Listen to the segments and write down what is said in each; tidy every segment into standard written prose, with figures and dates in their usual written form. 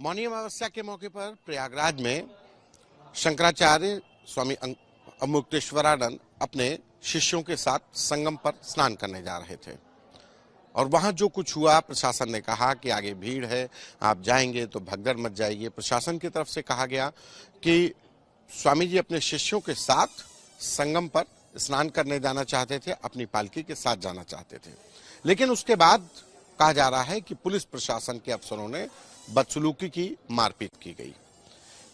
मौनी अमावस्या के मौके पर प्रयागराज में शंकराचार्य स्वामी अमुक्तेश्वरानंद अपने शिष्यों के साथ संगम पर स्नान करने जा रहे थे और वहां जो कुछ हुआ, प्रशासन ने कहा कि आगे भीड़ है, आप जाएंगे तो भगदड़ मच जाएगी। प्रशासन की तरफ से कहा गया कि स्वामी जी अपने शिष्यों के साथ संगम पर स्नान करने जाना चाहते थे, अपनी पालकी के साथ जाना चाहते थे। लेकिन उसके बाद कहा जा रहा है कि पुलिस प्रशासन के अफसरों ने बदसलूकी की, मारपीट की गई।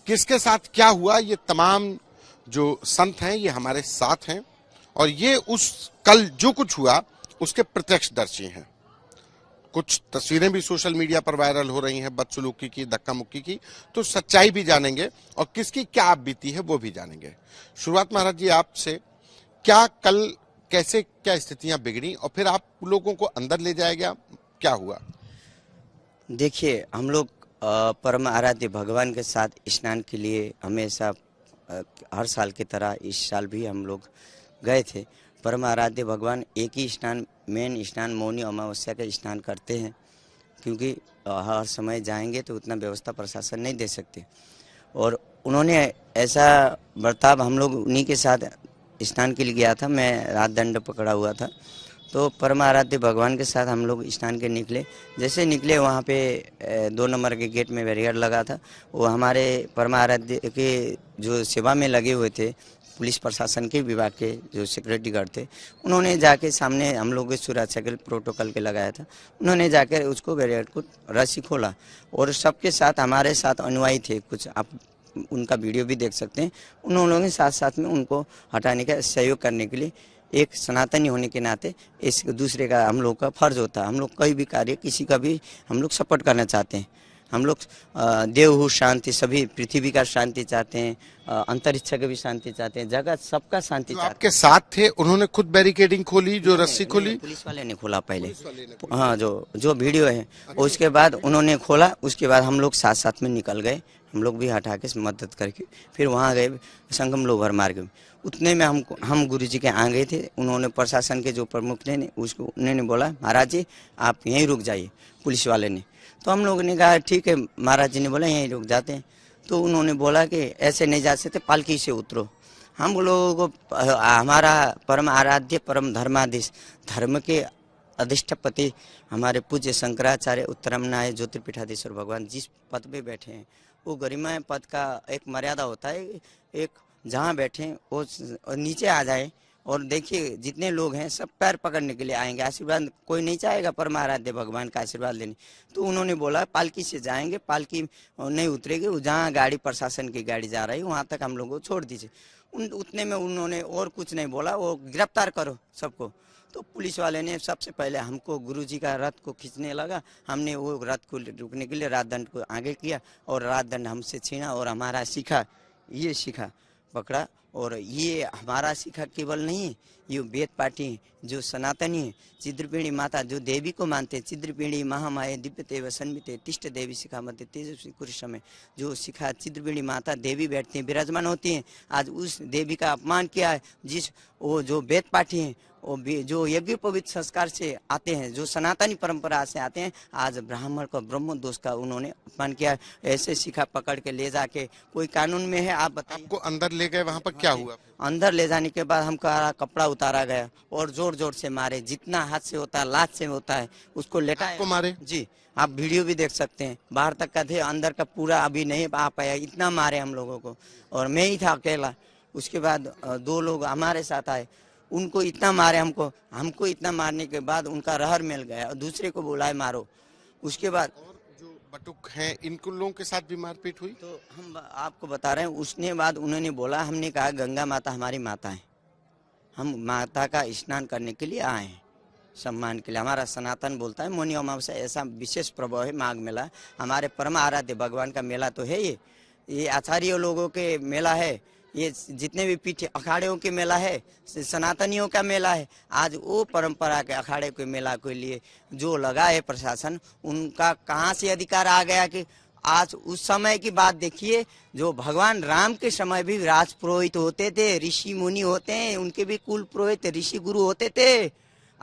किसके साथ क्या हुआ, ये तमाम जो संत हैं ये हमारे साथ हैं और ये उस कल जो कुछ हुआ उसके प्रत्यक्षदर्शी हैं। कुछ तस्वीरें भी सोशल मीडिया पर वायरल हो रही हैं बदसलूकी की, धक्का मुक्की की, तो सच्चाई भी जानेंगे और किसकी क्या आप बीती है वो भी जानेंगे। शुरुआत महाराज जी आपसे, क्या कल कैसे क्या स्थितियां बिगड़ी और फिर आप लोगों को अंदर ले जाया गया, क्या हुआ? देखिए, हम लोग परम आराध्य भगवान के साथ स्नान के लिए हमेशा हर साल की तरह इस साल भी हम लोग गए थे। परम आराध्य भगवान एक ही स्नान, मेन स्नान मौनी अमावस्या का स्नान करते हैं, क्योंकि हर समय जाएंगे तो उतना व्यवस्था प्रशासन नहीं दे सकते। और उन्होंने ऐसा बर्ताव, हम लोग उन्हीं के साथ स्नान के लिए गया था, मैं रात दंड पकड़ा हुआ था, तो परम आराध्य भगवान के साथ हम लोग स्नान के निकले। जैसे निकले वहाँ पे 2 नंबर के गेट में बैरियर लगा था। वो हमारे परम आराध्य के जो सेवा में लगे हुए थे, पुलिस प्रशासन के विभाग के जो सिक्योरिटी गार्ड थे, उन्होंने जाके सामने हम लोग के सुरक्षा के प्रोटोकॉल के लगाया था। उन्होंने जाकर उसको बैरियर को रस्सी खोला और सबके साथ हमारे साथ अनुयायी थे कुछ, आप उनका वीडियो भी देख सकते हैं। उन लोगों के साथ साथ में उनको हटाने का सहयोग करने के लिए, एक सनातनी होने के नाते इस दूसरे का हम लोग का फर्ज होता है। हम लोग कोई भी कार्य किसी का भी हम लोग सपोर्ट करना चाहते हैं। हम लोग देव शांति, सभी पृथ्वी का शांति चाहते हैं, अंतरिक्ष का भी शांति चाहते हैं, जगत सबका शांति चाहते हैं। आपके साथ थे उन्होंने खुद बैरिकेडिंग खोली, जो रस्सी खोली पुलिस वाले ने खोला पहले। हाँ, जो वीडियो है उसके बाद उन्होंने खोला। उसके बाद हम लोग साथ साथ में निकल गए, हम लोग भी हटा के मदद करके फिर वहाँ गए संगम लोभर मार्ग में। उतने में हम गुरु जी के आ गए थे। उन्होंने प्रशासन के जो प्रमुख ने उसको उन्होंने बोला, महाराज जी आप यहीं रुक जाइए, पुलिस वाले ने। तो हम लोगों ने कहा ठीक है। महाराज जी ने बोला यहीं रुक जाते हैं। तो उन्होंने बोला कि ऐसे नहीं जा सकते, पालकी से उतरो। हम लोगों को हमारा परम आराध्य परम धर्माधीश, धर्म के अधिष्ठपति हमारे पूज्य शंकराचार्य उत्तरमनाय ज्योतिर्पीठाधीश्वर भगवान जिस पद पे बैठे हैं, वो गरिमा पद का एक मर्यादा होता है। एक जहाँ बैठे वो नीचे आ जाए और देखिए जितने लोग हैं सब पैर पकड़ने के लिए आएंगे, आशीर्वाद कोई नहीं चाहेगा परम आराध्य भगवान का आशीर्वाद लेने। तो उन्होंने बोला पालकी से जाएंगे, पालकी नहीं उतरेगी, जहाँ गाड़ी प्रशासन की गाड़ी जा रही है वहाँ तक हम लोगों को छोड़ दीजिए। उतने में उन्होंने और कुछ नहीं बोला, वो गिरफ्तार करो सबको। तो पुलिस वाले ने सबसे पहले हमको गुरुजी का रथ को खींचने लगा। हमने वो रथ को रुकने के लिए रात दंड को आगे किया और रात दंड हमसे छीना और हमारा शिखा, ये शिखा पकड़ा। और ये हमारा शिखा केवल नहीं है, ये वेद पाठी जो सनातनी है, चिद्रपीणी माता जो देवी को मानते हैं, चिद्रपीणी महामाया दिव्य तेव सन्मिते तिष्ठ देवी शिखा मध्य तेजस्वी कुरुष में, जो शिखा चिद्रपीणी माता देवी बैठती हैं, विराजमान होती हैं। आज उस देवी का अपमान किया है, जिस वो जो वेद पाठी हैं, वो जो यज्ञ पवित्र संस्कार से आते हैं, जो सनातनी परंपरा से आते हैं, आज ब्राह्मण को ब्रह्म दोष का उन्होंने अपमान किया। ऐसे शिखा पकड़ के ले जाके कोई कानून में है, आप बताइए। आपको अंदर ले गए, वहां पर क्या हुआ? अंदर ले जाने के बाद हमका कपड़ा उतारा गया और जोर जोर से मारे, जितना हाथ से होता है, लात से होता है, उसको लेटाया। आपको मारे? जी, आप वीडियो भी देख सकते हैं। बाहर तक का थे, अंदर का पूरा अभी नहीं आ पाया, इतना मारे हम लोगों को। और मैं ही था अकेला। उसके बाद 2 लोग हमारे साथ आए, उनको इतना मारे, हमको इतना मारने के बाद उनका रहर मिल गया और दूसरे को बुलाए मारो। उसके बाद और जो बटुक हैं इन लोगों के साथ भी मारपीट हुई? तो हम आपको बता रहे हैं। उसने बाद उन्होंने बोला, हमने कहा गंगा माता हमारी माता है, हम माता का स्नान करने के लिए आए हैं, सम्मान के लिए। हमारा सनातन बोलता है मौनी अमावस्या ऐसा विशेष प्रभाव है, माघ मेला हमारे परम आराध्य भगवान का मेला तो है। ये आचार्य लोगों के मेला है, ये जितने भी पीठ अखाड़ों के मेला है, सनातनियों का मेला है। आज वो परंपरा के अखाड़े के मेला के लिए जो लगा है प्रशासन, उनका कहाँ से अधिकार आ गया कि आज उस समय की बात देखिए, जो भगवान राम के समय भी राज पुरोहित होते थे, ऋषि मुनि होते हैं, उनके भी कुल पुरोहित ऋषि गुरु होते थे।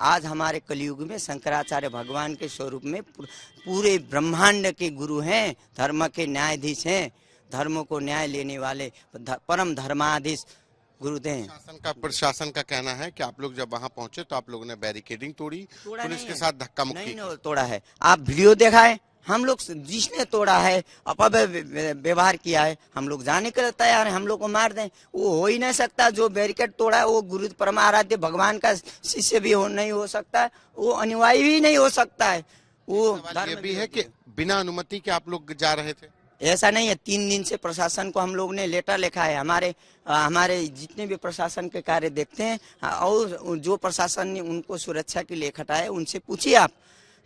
आज हमारे कलयुग में शंकराचार्य भगवान के स्वरूप में पूरे ब्रह्मांड के गुरु हैं, धर्म के न्यायाधीश हैं, धर्म को न्याय लेने वाले परम धर्माधीश गुरुदेव। प्रशासन का कहना है कि आप लोग जब वहां पहुंचे तो आप लोगों ने बैरिकेडिंग तोड़ी, पुलिस के साथ धक्का मुक्की नहीं तोड़ा है। आप वीडियो देखा है, हम लोग जिसने तोड़ा है अपव्यय व्यवहार किया है, हम लोग जाने के लिए तैयार है, हम लोग को मार दें। वो हो ही नहीं सकता। जो बैरिकेड तोड़ा है वो गुरु परमाराध्य भगवान का शिष्य भी नहीं हो सकता है, वो अनुयायी भी नहीं हो सकता है। वो ये भी है कि बिना अनुमति के आप लोग जा रहे थे? ऐसा नहीं है। 3 दिन से प्रशासन को हम लोग ने लेटर लिखा है। हमारे जितने भी प्रशासन के कार्य देखते हैं और जो प्रशासन ने उनको सुरक्षा के लिए इकट्ठा है उनसे पूछिए आप।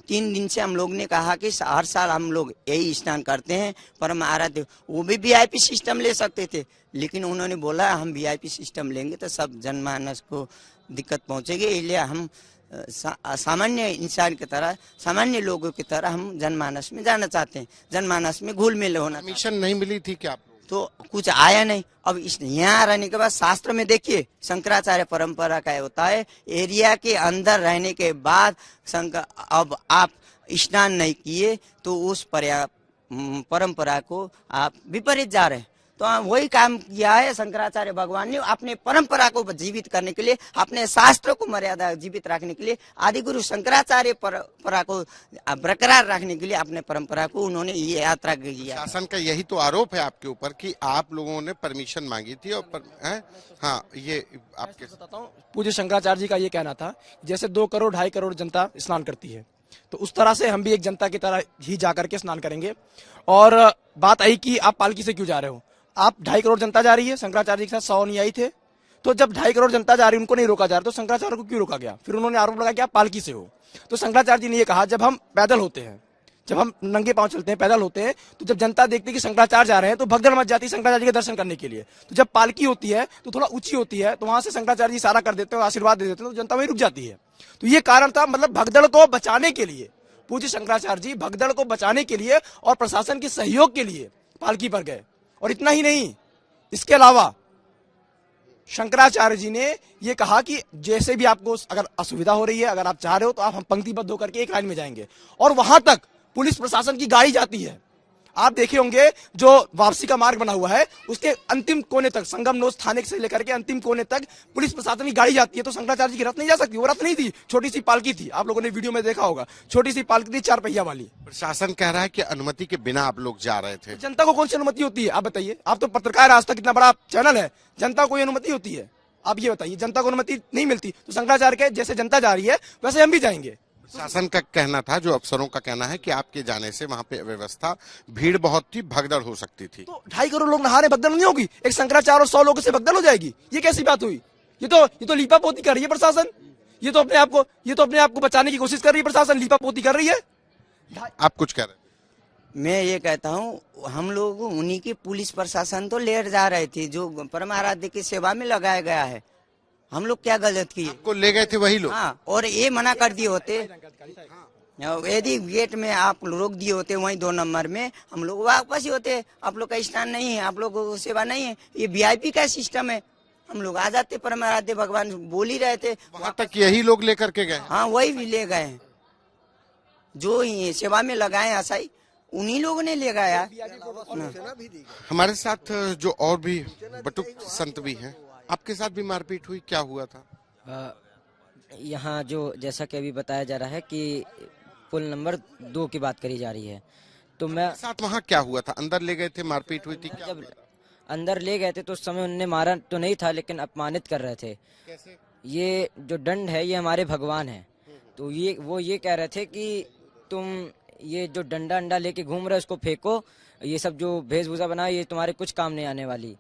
3 दिन से हम लोग ने कहा कि हर साल हम लोग यही स्नान करते हैं परम आराध्य। वो भी वीआईपी सिस्टम ले सकते थे, लेकिन उन्होंने बोला हम वीआईपी सिस्टम लेंगे तो सब जनमानस को दिक्कत पहुंचेगी, इसलिए हम सामान्य इंसान की तरह, सामान्य लोगों की तरह हम जनमानस में जाना चाहते हैं, जनमानस में घुल मिल होना। परमिशन नहीं मिली थी क्या आप लोग? तो कुछ आया नहीं। अब इस यहाँ रहने के बाद शास्त्र में देखिए शंकराचार्य परंपरा का होता है, एरिया के अंदर रहने के बाद अब आप स्नान नहीं किए तो उस परंपरा को आप विपरीत जा रहे हैं। तो वही काम किया है शंकराचार्य भगवान ने अपने परंपरा को जीवित करने के लिए, अपने शास्त्र को मर्यादा जीवित रखने के लिए, आदि गुरु शंकराचार्य परंपरा को बरकरार रखने के लिए अपने परंपरा को उन्होंने ये यात्रा किया। शासन का यही तो आरोप है आपके ऊपर कि आप लोगों ने परमिशन मांगी थी और हाँ, ये आपके बताता हूँ। पूज्य शंकराचार्य जी का ये कहना था जैसे 2 करोड़ 2.5 करोड़ जनता स्नान करती है, तो उस तरह से हम भी एक जनता की तरह ही जाकर के स्नान करेंगे। और बात आई कि आप पालकी से क्यों जा रहे हो? आप 2.5 करोड़ जनता जा रही है, शंकराचार्य जी के साथ 100 अनुयायी थे, तो जब 2.5 करोड़ जनता जा रही है उनको नहीं रोका जा रहा, तो शंकराचार्य को क्यों रोका गया? फिर उन्होंने आरोप लगाया कि आप पालकी से हो। तो शंकराचार्य जी ने ये कहा जब हम पैदल होते हैं, जब हम नंगे पांव चलते हैं, पैदल होते हैं, तो जब जनता देखती है कि शंकराचार्य जा रहे हैं तो भगदड़ मच जाती है शंकराचार्य जी के दर्शन करने के लिए। तो जब पालकी होती है तो थोड़ा ऊंची होती है, तो वहां से शंकराचार्य जी इशारा कर देते हैं, आशीर्वाद दे देते हैं, तो जनता वहीं रुक जाती है। तो ये कारण था, मतलब भगदड़ को बचाने के लिए पूज्य शंकराचार्य जी भगदड़ को बचाने के लिए और प्रशासन के सहयोग के लिए पालकी पर गए। और इतना ही नहीं, इसके अलावा शंकराचार्य जी ने यह कहा कि जैसे भी आपको अगर असुविधा हो रही है, अगर आप चाह रहे हो तो आप हम पंक्तिबद्ध होकर के एक लाइन में जाएंगे। और वहां तक पुलिस प्रशासन की गाड़ी जाती है। आप देखे होंगे जो वापसी का मार्ग बना हुआ है उसके अंतिम कोने तक, संगम नोस थाने से लेकर के अंतिम कोने तक पुलिस प्रशासन की गाड़ी जाती है। तो शंकराचार्य जी की रथ नहीं जा सकती? वो रथ नहीं थी, छोटी सी पालकी थी। आप लोगों ने वीडियो में देखा होगा, छोटी सी पालकी थी 4 पहिया वाली। प्रशासन कह रहा है कि अनुमति के बिना आप लोग जा रहे थे। जनता को कौन सी अनुमति होती है आप बताइए? आप तो पत्रकार, आज तक कितना बड़ा चैनल है, जनता को अनुमति होती है? आप ये बताइए, जनता को अनुमति नहीं मिलती तो शंकराचार्य के जैसे जनता जा रही है वैसे हम भी जाएंगे। शासन का कहना था, जो अफसरों का कहना है कि आपके जाने से वहां पे व्यवस्था, भीड़ बहुत थी, भगदड़ हो सकती थी। तो 2.5 करोड़ लोग नहा रहे, भगदड़ नहीं होगी? एक शंकराचार्य और 100 लोगों से भगदड़ हो जाएगी? ये कैसी बात हुई? ये तो लीपापोती कर रही है प्रशासन। ये तो अपने आप को बचाने की कोशिश कर रही है प्रशासन, लीपापोती कर रही है। आप कुछ कह रहे हैं? मैं ये कहता हूँ हम लोग उन्हीं की पुलिस प्रशासन तो लेट जा रहे थे जो परमाराध्य की सेवा में लगाया गया है। हम लोग क्या गलत किए? आपको ले गए थे वही लोग? हाँ, और ये मना कर दिए होते, यदि गेट में आप रोक दिए होते वहीं 2 नंबर में, हम लोग वापस ही होते। आप लोग का स्नान नहीं है, आप लोगों को सेवा नहीं है, ये वीआईपी का सिस्टम है, हम लोग आ जाते। परमाराध्य भगवान बोल ही रहे थे। वहां तक यही लोग लेकर के गए? हाँ, वही भी ले गए हैं जो सेवा में लगाए असाई, उन्हीं लोगों ने ले गया। हमारे साथ जो और भी बटुक संत भी हैं, आपके साथ भी मारपीट हुई, क्या हुआ था? यहाँ जो जैसा कि अभी बताया जा रहा है कि पुल नंबर 2 की बात करी जा रही है, तो मैं साथ वहाँ क्या हुआ था? अंदर ले गए थे, मारपीट हुई थी क्या? जब अंदर ले गए थे तो उस समय उनने मारा तो नहीं था, लेकिन अपमानित कर रहे थे। कैसे? ये जो दंड है ये हमारे भगवान है, तो वो ये कह रहे थे कि तुम ये जो डंडा अंडा लेके घूम रहे हो उसको फेंको, ये सब जो वेशभूषा बना ये तुम्हारे कुछ काम नहीं आने वाली,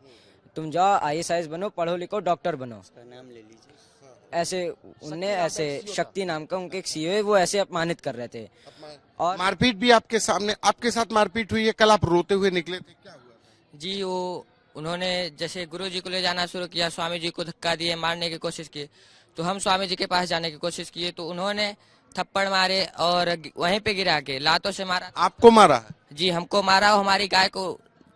तुम जाओ IAS बनो, पढ़ो लिखो, डॉक्टर बनो। नाम ले लीजिए। ऐसे उनने ऐसे शक्ति नाम का उनके एक CEO है, वो ऐसे अपमानित कर रहे थे। और मारपीट भी आपके सामने, आपके साथ मारपीट हुई है? कल आप रोते हुए निकले थे, क्या हुआ? जी, वो उन्होंने जैसे गुरु जी को ले जाना शुरू किया, स्वामी जी को धक्का दिए, मारने की कोशिश की, तो हम स्वामी जी के पास जाने की कोशिश किए तो उन्होंने थप्पड़ मारे और वहीं पे गिरा के लातों से मारा। आपको मारा है? जी, हमको मारा और हमारी गाय को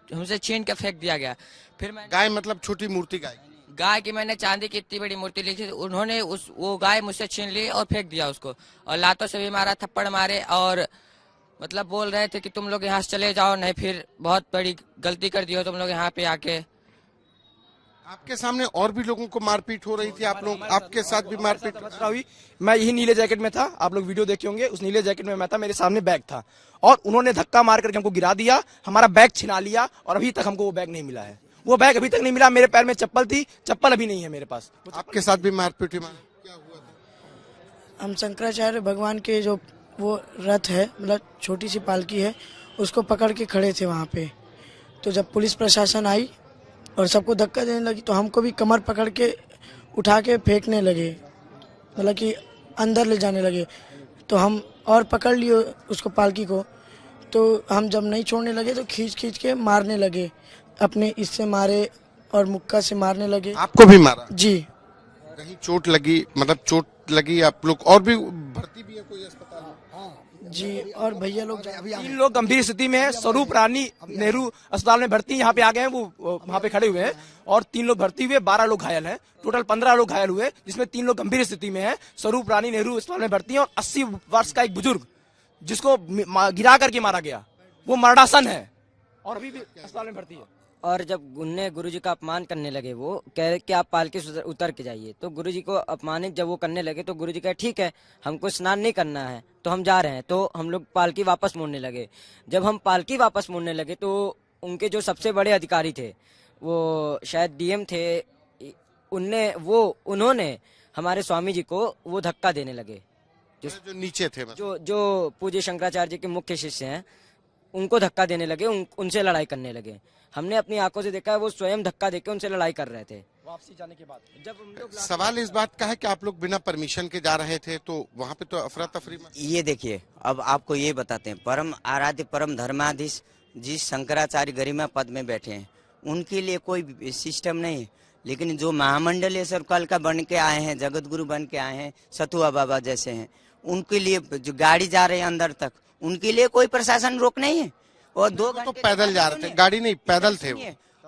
हमसे छीन के फेंक दिया गया। फिर मैं गाय मतलब छोटी मूर्ति गाय? गाय की मैंने चांदी की इतनी बड़ी मूर्ति ली थी, उन्होंने वो गाय मुझसे छीन ली और फेंक दिया उसको, और लातों से भी मारा, थप्पड़ मारे, और मतलब बोल रहे थे कि तुम लोग यहाँ से चले जाओ, नहीं फिर बहुत बड़ी गलती कर दी हो तुम लोग यहाँ पे आके। आपके सामने और भी लोगों को मारपीट हो रही थी, आप लोग आपके साथ भी मारपीट हुई। मैं यही नीले जैकेट में था, आप लोग वीडियो देखे होंगे, उस नीले जैकेट में मैं था, मेरे सामने बैग था और उन्होंने धक्का मार करके हमको गिरा दिया, हमारा बैग छिना लिया और अभी तक हमको वो बैग नहीं मिला है। वो बैग अभी तक नहीं मिला। मेरे पैर में चप्पल थी, चप्पल अभी नहीं है मेरे पास। आपके साथ भी मारपीट हुई? क्या हुआ था? हम शंकराचार्य भगवान के जो वो रथ है, मतलब छोटी सी पालकी है, उसको पकड़ के खड़े थे वहाँ पे। तो जब पुलिस प्रशासन आई और सबको धक्का देने लगी तो हमको भी कमर पकड़ के उठा के फेंकने लगे, मतलब कि अंदर ले जाने लगे। तो हम और पकड़ लिए उसको, पालकी को। तो हम जब नहीं छोड़ने लगे तो खींच खींच के मारने लगे, अपने इससे मारे और मुक्का से मारने लगे। आपको भी मारा? जी। कहीं चोट लगी, मतलब चोट लगी आप लोग? और भी भर्ती भी है कोई अस्पताल में? जी, और भैया लोग 3 लोग गंभीर स्थिति में है, स्वरूप रानी नेहरू अस्पताल में भर्ती, यहाँ पे आ गए हैं, वो वहाँ पे खड़े हुए हैं, और 3 लोग भर्ती हुए, 12 लोग घायल हैं, टोटल 15 लोग घायल हुए, जिसमें 3 लोग गंभीर स्थिति में हैं। स्वरूप रानी नेहरू अस्पताल में भर्ती है, और 80 वर्ष का एक बुजुर्ग जिसको गिरा करके मारा गया, वो मरणासन है और अभी भी अस्पताल में भर्ती है। और जब उनने गुरुजी का अपमान करने लगे, वो कह रहे कि आप पालकी से उतर के जाइए, तो गुरुजी को अपमानित जब वो करने लगे तो गुरुजी कहे ठीक है, हमको स्नान नहीं करना है तो हम जा रहे हैं। तो हम लोग पालकी वापस मोड़ने लगे। जब हम पालकी वापस मोड़ने लगे तो उनके जो सबसे बड़े अधिकारी थे, वो शायद डीएम थे, उन्होंने हमारे स्वामी जी को वो धक्का देने लगे, जो नीचे थे, जो पूज्य शंकराचार्य जी के मुख्य शिष्य हैं, उनको धक्का देने लगे, उनसे लड़ाई करने लगे। हमने अपनी आंखों से देखा है, वो स्वयं धक्का देके उनसे लड़ाई कर रहे थे। वापसी जाने के बाद जब हम लोग सवाल इस बात का है कि आप लोग बिना परमिशन के जा रहे थे, तो वहाँ पे तो अफरा तफरी में। ये देखिए, अब आपको ये बताते हैं, परम आराध्य परम धर्माधीश जिस शंकराचार्य गरिमा पद में बैठे हैं, उनके लिए कोई सिस्टम नहीं है। लेकिन जो महामंडलीय सर्कल का बन के आए हैं, जगत गुरु बन के आए हैं, सतुआ बाबा जैसे हैं, उनके लिए जो गाड़ी जा रहे हैं अंदर तक, उनके लिए कोई प्रशासन रोक नहीं है। और 2 घंटे तो पैदल जा रहे थे, गाड़ी नहीं, पैदल थे वो।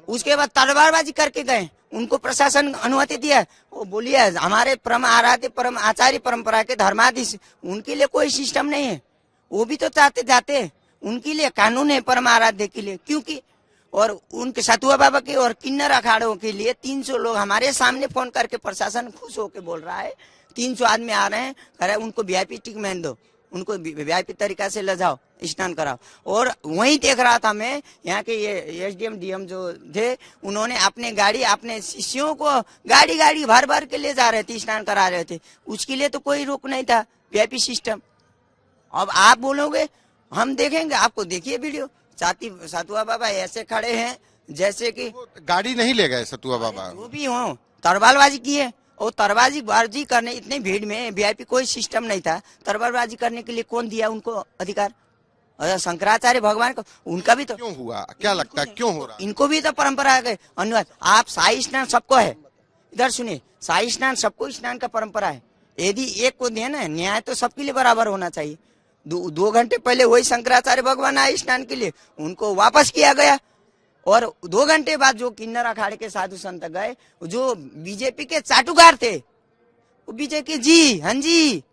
उसके बाद तलवारबाजी करके गए, उनको प्रशासन अनुमति दिया। वो बोलिए हमारे परम आराध्य परम आचार्य परंपरा के धर्माधीश, उनके लिए कोई सिस्टम नहीं है। वो भी तो चाहते जाते, उनके लिए कानून है परम आराध्य के लिए, क्योंकि और उनके सतुआ बाबा के और किन्नर अखाड़ों के लिए 300 लोग हमारे सामने फोन करके प्रशासन खुश होके बोल रहा है 300 आदमी आ रहे हैं, कह रहे उनको वीआईपी ट्रीटमेंट दो, उनको वीआईपी तरीका से ले जाओ, स्नान कराओ। और वहीं देख रहा था मैं, यहाँ के ये एसडीएम डीएम जो थे, उन्होंने अपने गाड़ी अपने शिष्यों को गाड़ी भर भर के ले जा रहे थे, स्नान करा रहे थे। उसके लिए तो कोई रोक नहीं था, वीआईपी सिस्टम। अब आप बोलोगे हम देखेंगे, आपको देखिए वीडियो, सतुआ बाबा ऐसे खड़े हैं जैसे कि गाड़ी नहीं ले गए सतुआ बाबा, वो भी हो तरबालबाजी की है। और तरबाजी करने इतने भीड़ में वीआईपी कोई सिस्टम नहीं था, तरबारबाजी करने के लिए कौन दिया उनको अधिकार? शंकराचार्य भगवान को, उनका भी तो क्यों हुआ? क्या लगता है क्यों हो रहा? इनको भी तो परंपरा है अनुवाद। आप शाही स्नान सबको है, इधर सुनिए, शाही स्नान सबको स्नान का परंपरा है। यदि एक को दिया ना न्याय, तो सबके लिए बराबर होना चाहिए। 2 घंटे पहले वही शंकराचार्य भगवान आए स्नान के लिए, उनको वापस किया गया। और 2 घंटे बाद जो किन्नर अखाड़े के साधु संत गए, जो बीजेपी के चाटुकार थे, वो बीजेपी जी, हाँ जी,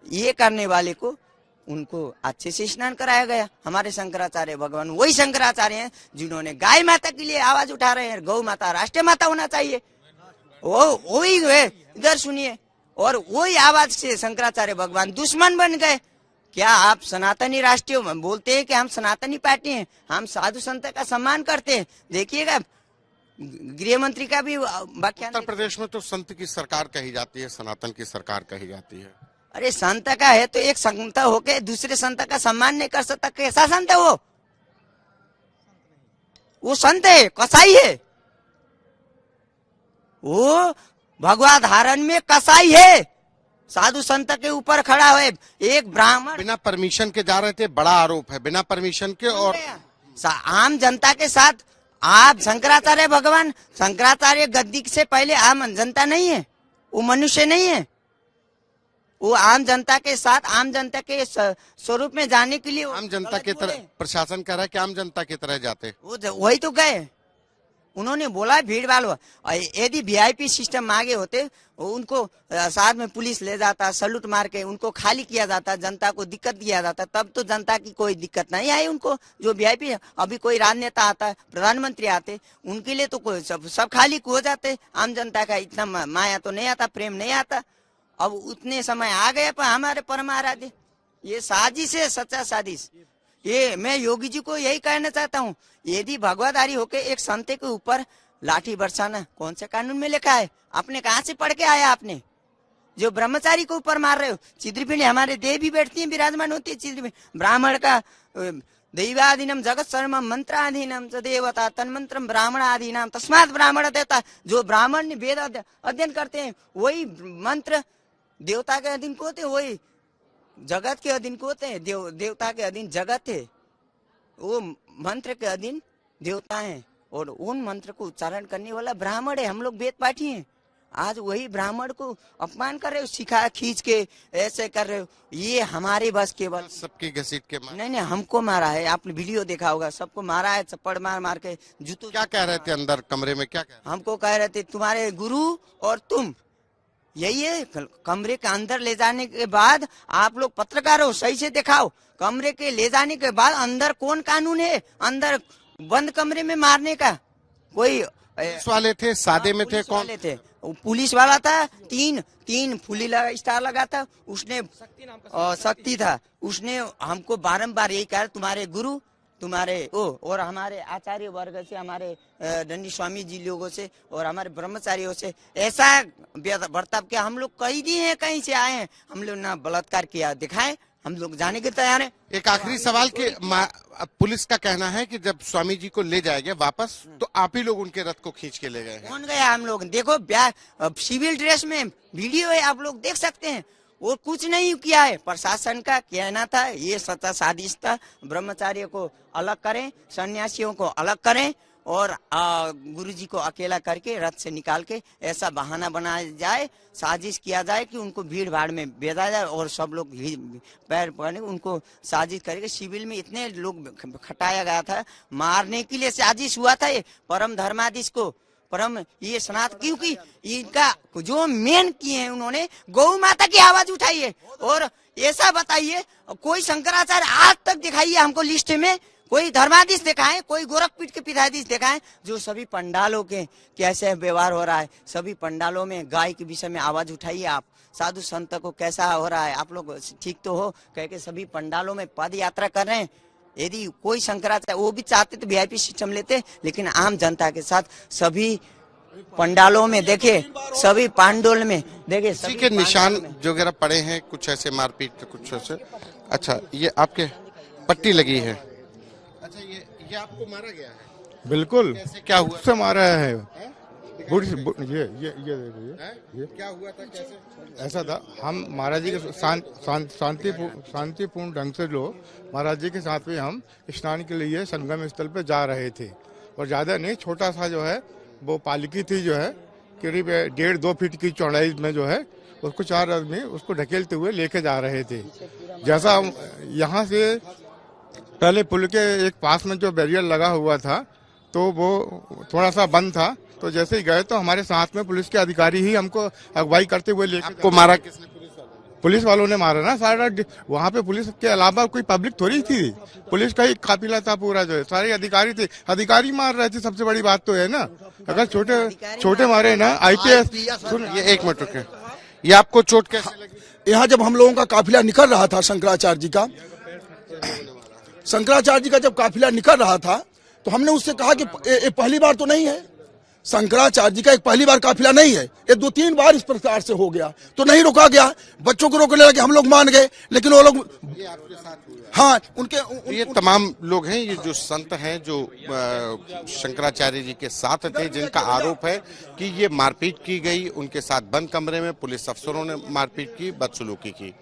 ये करने वाले को उनको अच्छे से स्नान कराया गया। हमारे शंकराचार्य भगवान वही शंकराचार्य हैं जिन्होंने गाय माता के लिए आवाज उठा रहे हैं, गौ माता राष्ट्रीय माता होना चाहिए, वो वही है। इधर सुनिए, और वही आवाज से शंकराचार्य भगवान दुश्मन बन गए। क्या आप सनातनी राष्ट्रीय बोलते हैं कि हम सनातनी पार्टी हैं, हम साधु संत का सम्मान करते हैं। देखिएगा गृह मंत्री का भी व्याख्यान। उत्तर प्रदेश में तो संत की सरकार कही जाती है, सनातन की सरकार कही जाती है। अरे संत का है तो एक संत होके दूसरे संत का सम्मान नहीं कर सकता, कैसा संत है वो संत है, कसाई है वो, भगवा धारण में कसाई है, साधु संत के ऊपर खड़ा है। एक ब्राह्मण बिना परमिशन के जा रहे थे, बड़ा आरोप है, बिना परमिशन के। और आम जनता के साथ आप शंकराचार्य भगवान, शंकराचार्य गद्दी से पहले आम जनता नहीं है, वो मनुष्य नहीं है, वो आम जनता के साथ आम जनता के स्वरूप में जाने के लिए आम जनता की तरह प्रशासन कह रहा है कि आम जनता की तरह जाते, वो वही तो गए। उन्होंने बोला भीड़ भाड़, यदि वीआईपी सिस्टम मांगे होते उनको साथ में पुलिस ले जाता, सलूट मार के उनको खाली किया जाता, जनता को दिक्कत दिया जाता, तब तो जनता की कोई दिक्कत नहीं आई उनको। जो वीआईपी अभी कोई राजनेता आता, प्रधानमंत्री आते, उनके लिए तो कोई सब खाली हो जाते, आम जनता का इतना माया तो नहीं आता, प्रेम नहीं आता। अब उतने समय आ गए पर हमारे परम आराध्य, ये साजिश है, सच्चा साजिश। ये मैं योगी जी को यही कहना चाहता हूँ, यदि भगवाधारी होके एक संत के ऊपर लाठी बरसाना कौन से कानून में लिखा है? आपने कहाँ से पढ़ के आया? आपने जो ब्रह्मचारी को ऊपर मार रहे हो, चिद्रपिंड हमारे देवी बैठती है, विराजमान होती है चिद्रपिंड। ब्राह्मण का दैवाधीनम जगत सर्वम मंत्राधीनम च देवता तन्मंत्रम ब्राह्मणाधीनम तस्मात् ब्राह्मण देवता। जो ब्राह्मण ने वेद अध्ययन करते हैं वही मंत्र देवता के अधीन को होते, वही जगत के अधीन को होते हैं। देवता के अधीन जगत है, वो मंत्र के अधीन देवता है, और उन मंत्र को उच्चारण करने वाला ब्राह्मण है। हम लोग वेद पाठी हैं, आज वही ब्राह्मण को अपमान कर रहे हो, सिखा खींच के ऐसे कर रहे हो। ये हमारे बस केवल सबकी घसीट के नहीं, हमको मारा है, आपने वीडियो देखा होगा, सबको मारा है, चप्पड़ मार मार के जूतों। क्या कह रहे थे अंदर कमरे में? क्या कह रहे? हमको कह रहे थे तुम्हारे गुरु और तुम यही है। कमरे के अंदर ले जाने के बाद आप लोग पत्रकार हो, सही से दिखाओ। कमरे के ले जाने के बाद अंदर कौन कानून है अंदर बंद कमरे में मारने का? कोई पुलिस वाले थे, सादे में थे, कौन थे? पुलिस वाला था, तीन फुली स्टार लगा था, उसने शक्ति था, उसने हमको बारंबार यही कहा तुम्हारे गुरु तुम्हारे और हमारे आचार्य वर्ग से, हमारे दंडी स्वामी जी लोगों से और हमारे ब्रह्मचारियों से ऐसा बर्ताव किया। हम लोग कई दिन है, कहीं से आए हैं, हम लोग ना बलात्कार किया, दिखाएं, हम लोग जाने के तैयार हैं। एक आखिरी सवाल के पुलिस का कहना है कि जब स्वामी जी को ले जाएंगे वापस तो आप ही लोग उनके रथ को खींच के ले गए हैं। कौन गया? हम लोग देखो सिविल ड्रेस में वीडियो है, आप लोग देख सकते हैं। वो कुछ नहीं किया है, प्रशासन का कहना था ये सच्चा साजिश था। ब्रह्मचार्य को अलग करें, सन्यासियों को अलग करें और गुरुजी को अकेला करके रथ से निकाल के ऐसा बहाना बनाया जाए, साजिश किया जाए कि उनको भीड़ भाड़ में भेजा जाए और सब लोग पैर पकड़ने उनको साजिश करके। सिविल में इतने लोग खटाया गया था, मारने के लिए साजिश हुआ था। ये परम धर्माधीश को ये सनातन, क्योंकि इनका जो मेन किए हैं उन्होंने गौ माता की आवाज उठाई है। और ऐसा बताइए कोई शंकराचार्य आज तक दिखाइए हमको लिस्ट में, कोई धर्माधीश दिखाएं, कोई गोरखपीठ के पीठाधीश दिखाएं जो सभी पंडालों के कैसे व्यवहार हो रहा है। सभी पंडालों में गाय के विषय में आवाज उठाइए आप, साधु संत को कैसा हो रहा है, आप लोग ठीक तो हो कह के सभी पंडालों में पद यात्रा कर रहे हैं। यदि कोई शंकराचार्य वो भी चाहते तो वीआईपी सिस्टम लेते, लेकिन आम जनता के साथ सभी पंडालों में देखे, सभी पांडोल में देखे, किसी के निशान जो वगैरह पड़े हैं, कुछ ऐसे मारपीट कुछ ऐसे। अच्छा, ये आपके पट्टी लगी है। अच्छा, ये आपको मारा गया है? बिल्कुल। कैसे, क्या हुआ? उससे मारा है। ये क्या हुआ था, कैसे? ऐसा था, हम महाराज जी के शांतिपूर्ण ढंग से लोग महाराज जी के साथ में हम स्नान के लिए संगम स्थल पे जा रहे थे। और ज्यादा नहीं, छोटा सा जो है वो पालकी थी, जो है करीब 1.5-2 फीट की चौड़ाई में, जो है उसको 4 आदमी उसको ढकेलते हुए लेके जा रहे थे। जैसा यहाँ से पहले पुल के एक पास में जो बैरियर लगा हुआ था तो वो थोड़ा सा बंद था, तो जैसे ही गए तो हमारे साथ में पुलिस के अधिकारी ही हमको अगुवाई करते हुए लेके। आपको मारा किसने? पुलिस वालों ने मारा ना सारा। वहाँ पे पुलिस के अलावा कोई पब्लिक थोड़ी थी, पुलिस का ही काफिला था पूरा, जो है सारे अधिकारी थे, अधिकारी मार रहे थे। सबसे बड़ी बात तो है ना, अगर छोटे मारे ना आईपीएस। ये 1 मिनट रुके, ये आपको चोट कैसे लगी? यहाँ जब हम लोगों का काफिला निकल रहा था, शंकराचार्य जी का जब काफिला निकल रहा था तो हमने उससे कहा कि ये पहली बार तो नहीं है, शंकराचार्य जी का एक पहली बार काफिला नहीं है, ये 2-3 बार इस प्रकार से हो गया, तो नहीं रोका गया। बच्चों को रोकने लगे, हम लोग मान गए, लेकिन वो लोग हाँ उनके ये तमाम लोग हैं, ये जो संत हैं जो शंकराचार्य जी के साथ थे, जिनका आरोप है कि ये मारपीट की गई, उनके साथ बंद कमरे में पुलिस अफसरों ने मारपीट की, बदसलूकी की।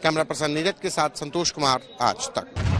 कैमरा पर्सन नीरज के साथ संतोष कुमार, आज तक।